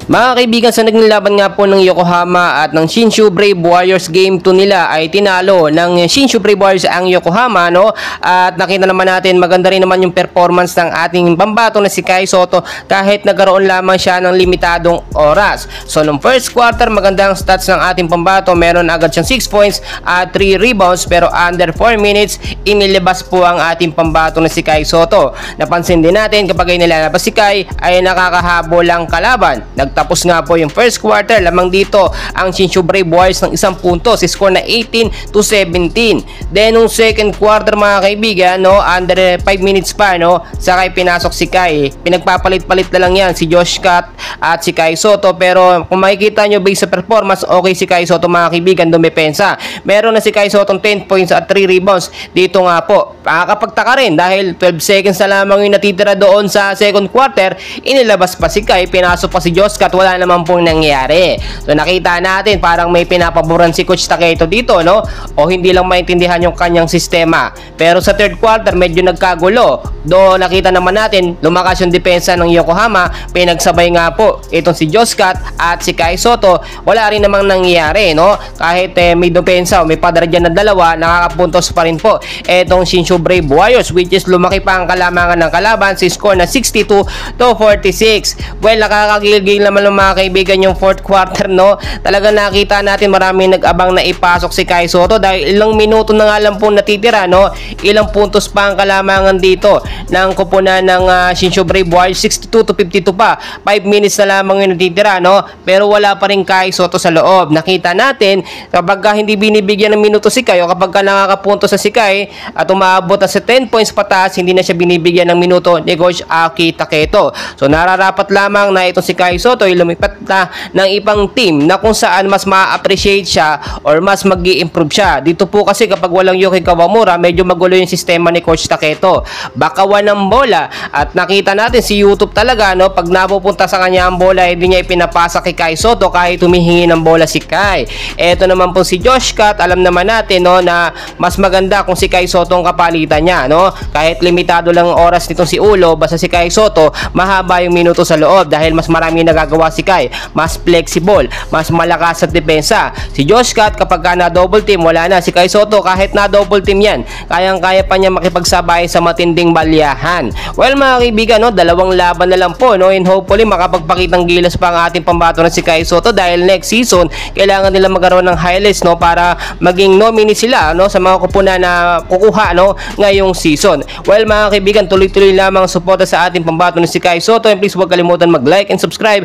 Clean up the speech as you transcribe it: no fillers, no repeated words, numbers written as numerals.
Mga kaibigan, sa naging laban nga po ng Yokohama at ng Shinshu Brave Warriors, game 2 nila ay tinalo ng Shinshu Brave Warriors ang Yokohama, no? At nakita naman natin maganda rin naman yung performance ng ating pambato na si Kai Sotto kahit nagkaroon lamang siya ng limitadong oras. So nung first quarter, magandang stats ng ating pambato, meron agad siyang 6 points at 3 rebounds, pero under 4 minutes inilabas po ang ating pambato na si Kai Sotto. Napansin din natin kapag ay nilalabas si Kai ay nakakahabol ang kalaban. Tapos nga po yung first quarter, lamang dito ang Shinshu Brave Warriors ng isang punto, si score na 18-17. Then nung second quarter, mga kaibigan, no, under 5 minutes pa, no, sakay pinasok si Kai. Pinagpapalit-palit na lang yan si Josh Cat at si Kai Sotto, pero kung makikita nyo based sa performance, okay si Kai Sotto, mga kaibigan, dumepensa. Meron na si Kai Sotto 10 points at 3 rebounds. Dito nga po, makakapagtaka rin dahil 12 seconds na lamang yung natitira doon sa second quarter, inilabas pa si Kai, pinasok pa si Josh Cat, wala naman pong nangyari. So nakita natin parang may pinapaboran si Coach Taketo dito, no? O hindi lang maintindihan yung kanyang sistema. Pero sa third quarter medyo nagkagulo. Do nakita naman natin lumakas yung depensa ng Yokohama, pinagsabay nga po itong si Josh Cat at si Kai Sotto, wala rin namang nangyari, no? Kahit may depensa o may padara dyan na dalawa, nakakapuntos pa rin po itong Shinshu Brave Warriors, which is lumaki pa ang kalamangan ng kalaban, si score na 62-46. Well, nakakagigil naman ng mga kaibigan yung fourth quarter, no? Talagang nakita natin maraming nag-abang na ipasok si Kai Sotto dahil ilang minuto na nga lang po natitira, no? Ilang puntos pa ang kalamangan dito ng kupunan ng Shinshu Brave Warriors, 62-52 pa. 5 minutes na lamang yung natitira, no? Pero wala pa rin Kai Sotto sa loob. Nakita natin kapag hindi binibigyan ng minuto si Kai o kapag nakakapunto sa si Kai at umaabot na sa 10 points pataas, hindi na siya binibigyan ng minuto ni Coach Aki Taketo. So nararapat lamang na itong si Kai Sotto ay lumipat na ng ibang team na kung saan mas ma-appreciate siya or mas mag-i-improve siya. Dito po kasi kapag walang Yuki Kawamura, medyo magulo yung sistema ni Coach Taketo. Bakawan ng bola at nakita natin si YouTube talaga, no, pag napupunta sa kanya ang bola, hindi niya ipinapasa kay Kai Sotto kahit humihingi ng bola si Kai. Eto naman po si Josh Cat, alam naman natin, no, na mas maganda kung si Kai Sotto ang kapalitan niya, no? Kahit limitado lang ang oras nitong si Ulo, basta si Kai Sotto mahaba yung minuto sa loob dahil mas marami nagagawa si Kai, mas flexible, mas malakas sa depensa. Si Josh Cat kapag na double team, wala na. Si Kai Sotto kahit na double team yan, kayang-kaya pa niya makipagsabay sa matinding balyahan. Well, mga kaibigan, no, dalawang laban na lang po, no, and hopefully makapagpakitang gilas pa ang ating pambato na si Kai Sotto dahil next season kailangan nila magkaroon ng highlights, no, para maging nominee sila, no, sa mga kupunan na kukuha, no, ngayong season. Well, mga kaibigan, tuloy-tuloy lamang suporta sa ating pambato na si Kai Sotto, and please huwag kalimutan mag-like and subscribe